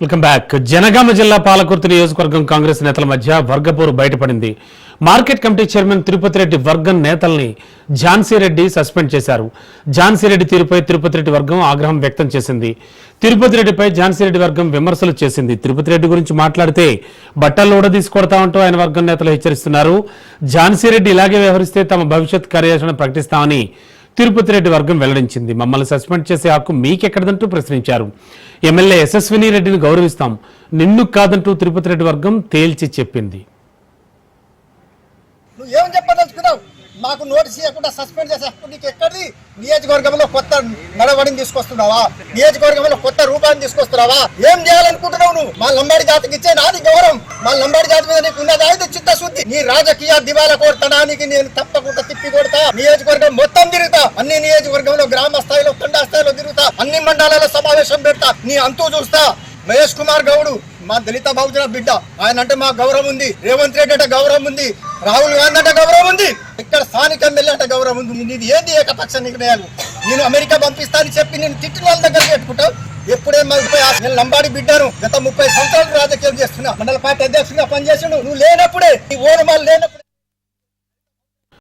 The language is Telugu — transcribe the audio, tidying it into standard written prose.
Welcome back. జనగామ జిల్లా పాలకుర్తి నియోజకవర్గం కాంగ్రెస్ నేతల మధ్య వర్గపోరు బయటపడింది. Market committee chairman Tirupati Reddy వర్గం నేతల్ని ఝాన్సీ రెడ్డి సస్పెండ్ చేశారు. ఝాన్సీ రెడ్డి తీరుపై తిరుపతి రెడ్డి వర్గం ఆగ్రహం వ్యక్తం చేసింది. తిరుపతి రెడ్డిపై ఝాన్సీ రెడ్డి వర్గం విమర్శలు చేసింది. తిరుపతి రెడ్డి గురించి మాట్లాడితే బట్టలు ఊడదీసుకొడతామంటూ ఆయన వర్గం నేతలు హెచ్చరిస్తున్నారు. ఝాన్సీ రెడ్డి ఇలాగే వ్యవహరిస్తే తమ భవిష్యత్ కార్యాచరణ ప్రకటిస్తామని తిరుపతి రెడ్డి వర్గం వెల్లడించింది. మమ్మల్ని సస్పెండ్ చేసే హక్కు మీకెక్కడదంటూ ప్రశ్నించారు. ఎమ్మెల్యే యశస్విని రెడ్డిని గౌరవిస్తాం, నిన్ను కాదంటూ తిరుపతి రెడ్డి వర్గం తేల్చి చెప్పింది. నువ్వు ఏం చెప్పదలుచుకున్నావు? మాకు నోటీస్ ఇవ్వకుండా సస్పెండ్ చేసే హక్కు నీకు ఎక్కడిది? నియోజకవర్గంలో కొత్త నడవడిని తీసుకొస్తున్నావా? నియోజకవర్గంలో కొత్త రూపాన్ని తీసుకొస్తున్నావా? ఏం చేయాలనుకుంటున్నావు నువ్వు? మా లంబాడి జాతికి ఇచ్చే నాది గౌరవం. మా లంబాడి జాతి మీద నీకు ఉన్నదా ఇది చిత్తశుద్ధి? నీ రాజకీయ దివాలా కోరతనానికి నేను తప్పకుండా తిప్పి కొడతా. నియోజకవర్గం మొత్తం తిరుగుతా, అన్ని నియోజకవర్గంలో గ్రామ స్థాయిలో తండా స్థాయిలో తిరుగుతా, అన్ని మండలాల సమావేశం పెడతా, నీ అంతు చూస్తా. మహేష్ కుమార్ గౌడ్ మా దళిత బహుజన బిడ్డ, ఆయన అంటే మా గౌరవం ఉంది. రేవంత్ రెడ్డి అంటే గౌరవం ఉంది. రాహుల్ గాంధీ అంటే గౌరవం ఉంది. ఇక్కడ స్థానిక ఎమ్మెల్యే అంటే గౌరవం ఉంది. నీది ఏంది ఏకపక్ష నిర్ణయాలు? నేను అమెరికా పంపిస్తా అని చెప్పి నేను తిట్టిన వాళ్ళ దగ్గర పెట్టుకుంటావు. ఎప్పుడే నేను లంబాడి బిడ్డను, గత 30 సంవత్సరాలు రాజకీయం చేస్తున్నా, మండల పార్టీ అధ్యక్షుడిగా పనిచేసిండు. నువ్వు లేనప్పుడే, నీ ఓనమాలు లేనప్పుడే